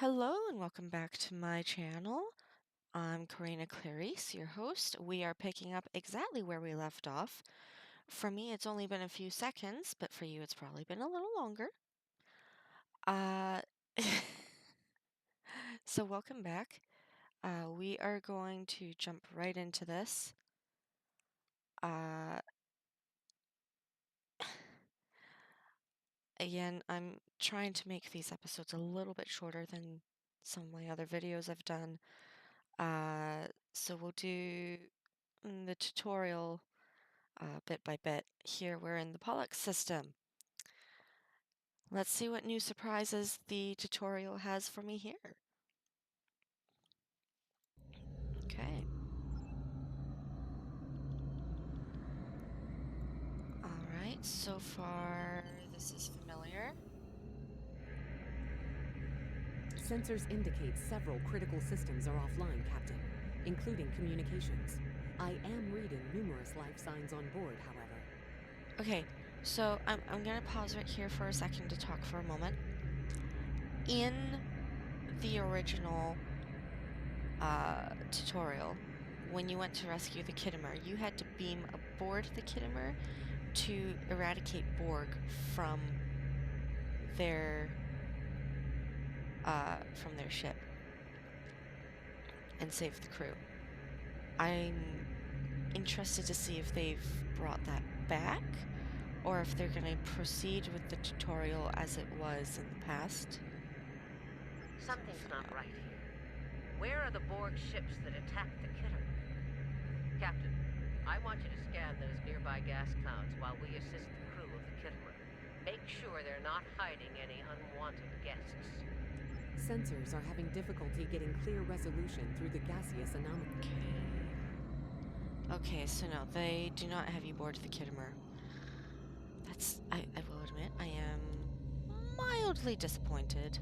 Hello and welcome back to my channel. I'm Karina Clarice, your host. We are picking up exactly where we left off. For me, it's only been a few seconds, but for you, it's probably been a little longer. Uh, so welcome back. We are going to jump right into this. Uh, Again, I'm trying to make these episodes a little bit shorter than some of my other videos I've done. So we'll do the tutorial bit by bit. Here we're in the Pollux system. Let's see what new surprises the tutorial has for me here. Okay. Alright, so far this is familiar. Sensors indicate several critical systems are offline, Captain, including communications. I am reading numerous life signs on board, however. Okay, so I'm gonna pause right here for a second to talk for a moment. In the original tutorial, when you went to rescue the Kittimer, you had to beam aboard the Kittimer to eradicate Borg from their ship and save the crew. I'm interested to see if they've brought that back or if they're going to proceed with the tutorial as it was in the past. Something's not right here. Where are the Borg ships that attacked the Kittimer? Captain, I want you to scan those nearby gas clouds while we assist the crew of the Kittimer. Make sure they're not hiding any unwanted guests. Sensors are having difficulty getting clear resolution through the gaseous anomaly. Okay, so no, they do not have you board the Kittimer. I will admit, I am mildly disappointed.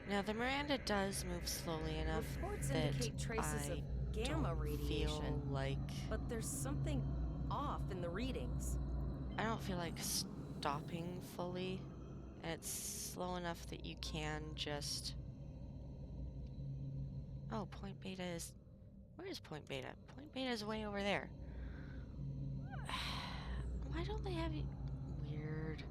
Now, the Miranda does move slowly enough Reports that indicate traces I of gamma don't radiation, feel like... but there's something off in the readings. I don't feel like stopping fully. It's slow enough that you can just... Oh, point beta is... Where is point beta? Point beta is way over there. Why don't they have you... Weird.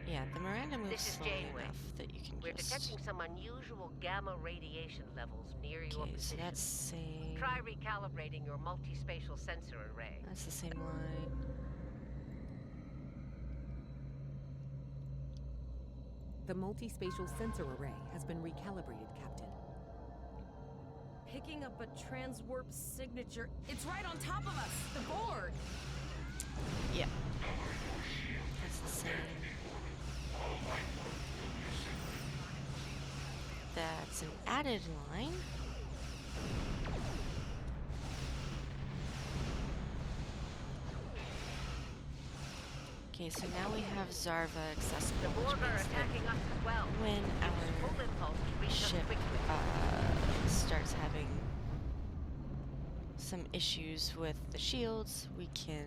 Yeah, the Miranda moves This is slowly Janeway. enough that you can We're just... detecting some unusual gamma radiation levels near your Okay, so position. that's same... Try recalibrating your multispatial sensor array. That's the same line. The multispatial sensor array has been recalibrated, Captain. Picking up a transwarp signature. It's right on top of us! The Borg! Yeah. That's the same. That's an added line. Okay, so now we have Zarva accessible, The which Borg are means attacking that us as well. when Use full our impulse to reach ship us quickly. starts having some issues with the shields, we can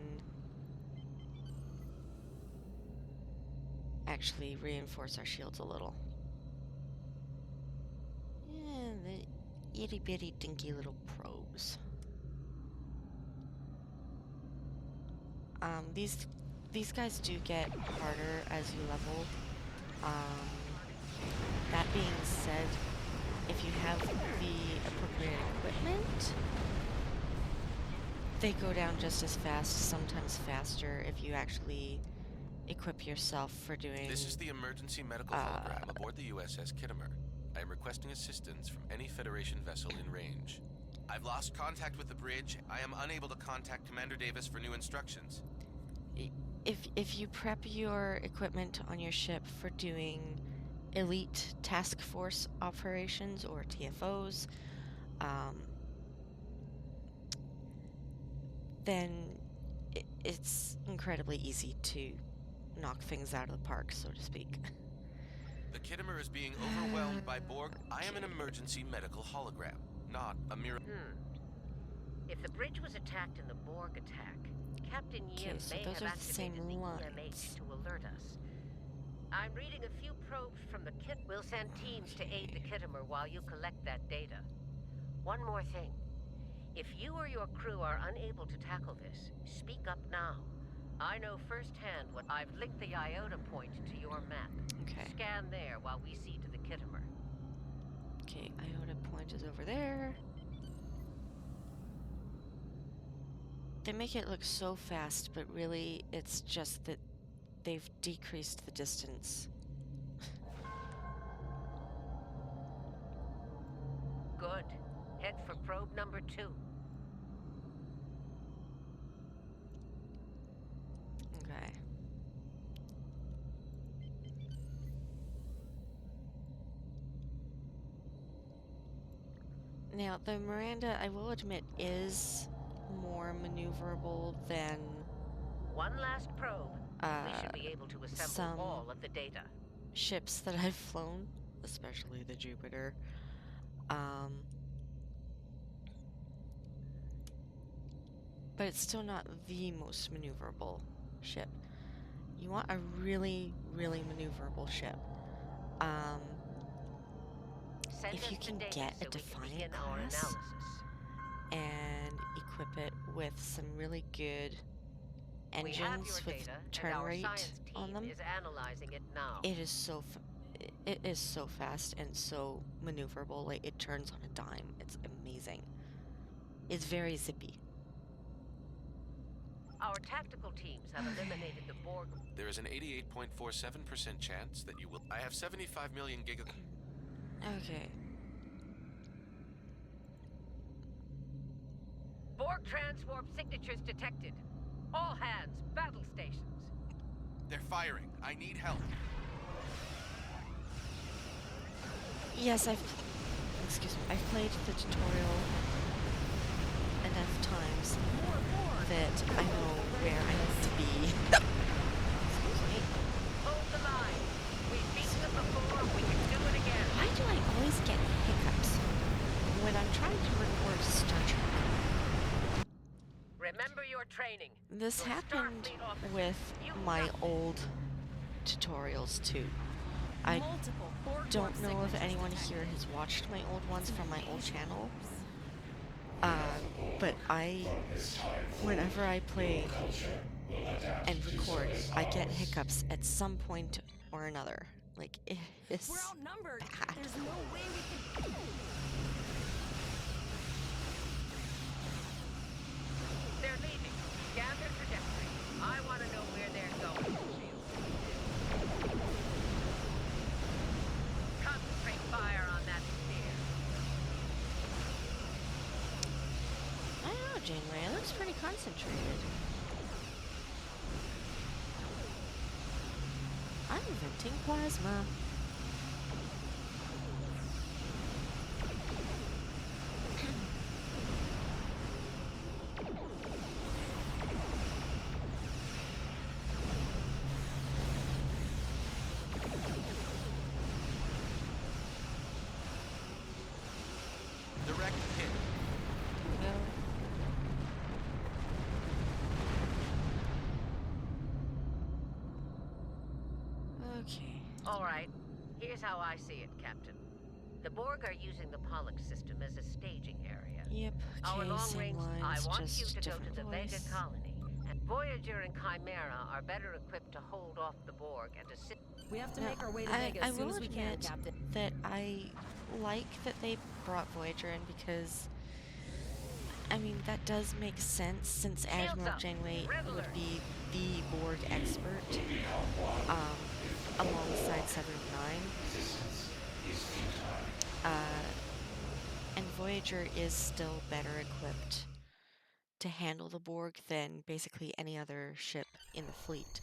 actually reinforce our shields a little. Yeah, the itty bitty dinky little probes. These guys do get harder as you level. That being said, if you have the appropriate equipment, they go down just as fast, sometimes faster, if you actually equip yourself for doing... This is the emergency medical hologram aboard the USS Kittimer. I am requesting assistance from any Federation vessel in range. I've lost contact with the bridge. I am unable to contact Commander Davis for new instructions. If you prep your equipment on your ship for doing elite task force operations or TFOs, then it's incredibly easy to knock things out of the park, so to speak. The Kittimer is being overwhelmed by Borg. I am an emergency medical hologram, not a mirror. If the bridge was attacked in the Borg attack, Captain Yim so may those have are the same activated the lines. EMH to alert us. I'm reading a few probes from the Kit. We'll send teams to aid the Kittimer while you collect that data. One more thing. If you or your crew are unable to tackle this, speak up now. I know firsthand what I've linked the Iota point to your map. Okay. Scan there while we see to the Kittimer. Okay, Iota Point is over there. They make it look so fast, but really it's just that they've decreased the distance. Good. Head for probe number 2. Okay. Now, the Miranda, I will admit, is more maneuverable than One last probe. We should be able to assemble some all of the data. ships that I've flown, especially the Jupiter. But it's still not the most maneuverable ship. You want a really, really maneuverable ship. Send If us you the can data get so a we can Defiant begin our class analysis. and equip it with some really good We have your engines with data, turn and our rate science on team them, is analyzing it now. it is so it is so fast and so maneuverable. Like, it turns on a dime. It's amazing. It's very zippy. Our tactical teams have eliminated the Borg. There is an 88.47% chance that you will. I have 75 million giga. Okay. Borg transwarp signatures detected. All hands, battle stations. They're firing. I need help. Yes, I've played the tutorial enough times that I know where I need to be. Excuse me. Hold the line. We've beaten them before. We can do it again. Why do I always get hiccups when I'm trying to record Star Trek? Remember your training. This Your happened Starfleet officer. with You my got this. old tutorials too. I Multiple Borg don't warp know if signatures anyone detected. here has watched my old ones from my old channel. But whenever I play and record, I get hiccups at some point or another. Like, it is We're outnumbered. bad. There's no way we can. They're leaving. Scan their trajectory. I want to know where they're going. Concentrate fire on that sphere. I don't know, Janeway. It looks pretty concentrated. I'm venting plasma. Direct hit. Go. Okay. All right. Here's how I see it, Captain. The Borg are using the Pollux system as a staging area. Yep. Our Okay, long same range. I lines, want you just to go to different the voice. Vega colony. And Voyager and Chimera are better equipped to hold off the Borg and assist. We have to Now, make our way to I Vega as soon will as we can, admit Captain. that I like that they brought Voyager in because, I mean, that does make sense since Shields Admiral up. Janeway Red would alert. be the Borg expert, alongside 7-9. And Voyager is still better equipped to handle the Borg than basically any other ship in the fleet.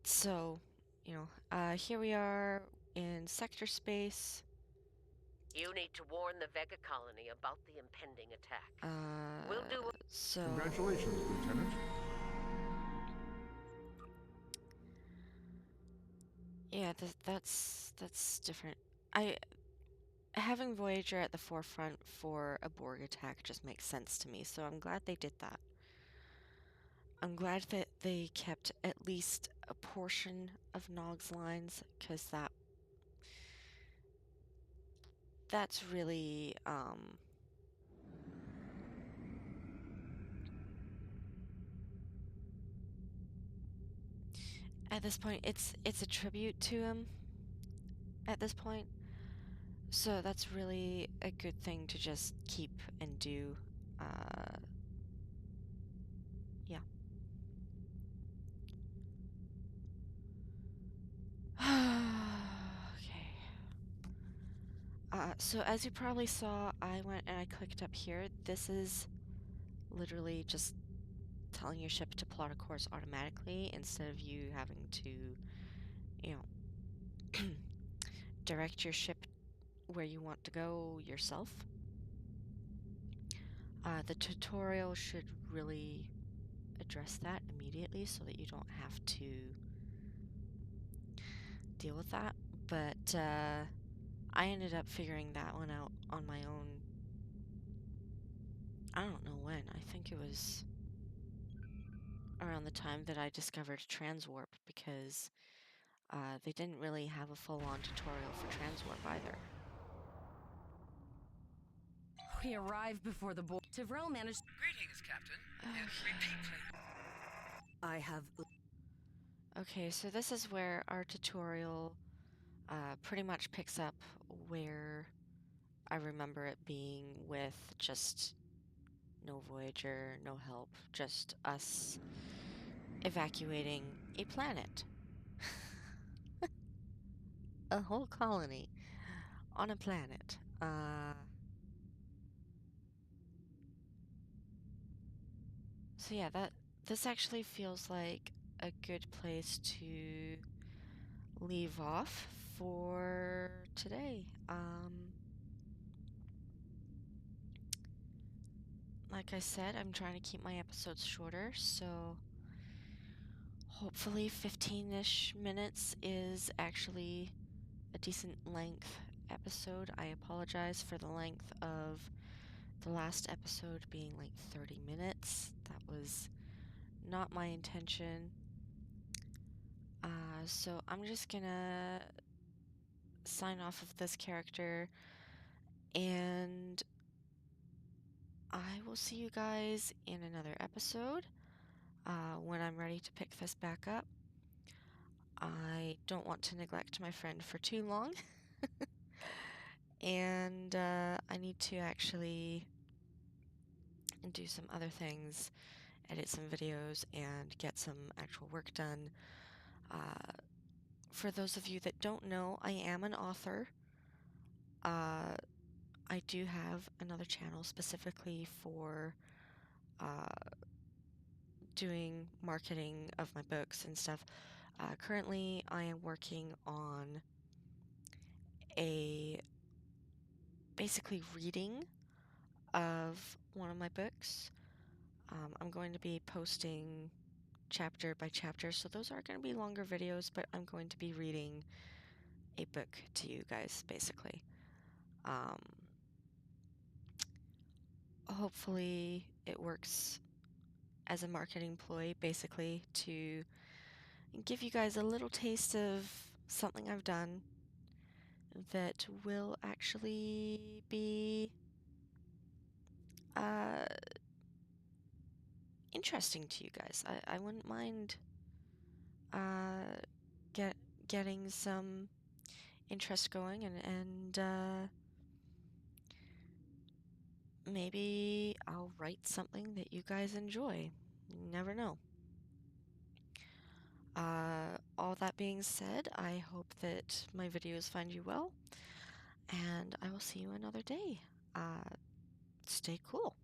So, you know, here we are in sector space. You need to warn the Vega colony about the impending attack. We'll do it. So Congratulations, Lieutenant. yeah, that's different. I Having Voyager at the forefront for a Borg attack just makes sense to me, so I'm glad they did that. I'm glad that they kept at least a portion of Nog's lines, because that's really at this point it's a tribute to him at this point. So that's really a good thing to just keep and do. Yeah. Okay. So as you probably saw, I went and I clicked up here. This is literally just telling your ship to plot a course automatically instead of you having to, you know, direct your ship where you want to go yourself. The tutorial should really address that immediately so that you don't have to deal with that. But I ended up figuring that one out on my own. I don't know when. I think it was around the time that I discovered Transwarp, because they didn't really have a full-on tutorial for Transwarp either. We arrived before the Borg. Tivrel managed. Greetings, Captain. Repeat, please. I have. Okay, so this is where our tutorial pretty much picks up where I remember it being, with just no Voyager, no help, just us evacuating a planet. A whole colony on a planet. So yeah, this actually feels like a good place to leave off for today. Like I said, I'm trying to keep my episodes shorter, so hopefully 15-ish minutes is actually a decent length episode. I apologize for the length of the last episode being like 30 minutes. That was not my intention. So I'm just gonna sign off of this character, and I will see you guys in another episode when I'm ready to pick this back up. I don't want to neglect my friend for too long. And I need to actually do some other things, edit some videos, and get some actual work done. For those of you that don't know, I am an author. I do have another channel specifically for doing marketing of my books and stuff. Currently, I am working on a basically reading of one of my books. I'm going to be posting chapter by chapter, so those are going to be longer videos, but I'm going to be reading a book to you guys, basically. Hopefully it works as a marketing ploy, basically, to give you guys a little taste of something I've done that will actually be interesting to you guys. I wouldn't mind getting some interest going, and maybe I'll write something that you guys enjoy. You never know. All that being said, I hope that my videos find you well, and I will see you another day. Stay cool.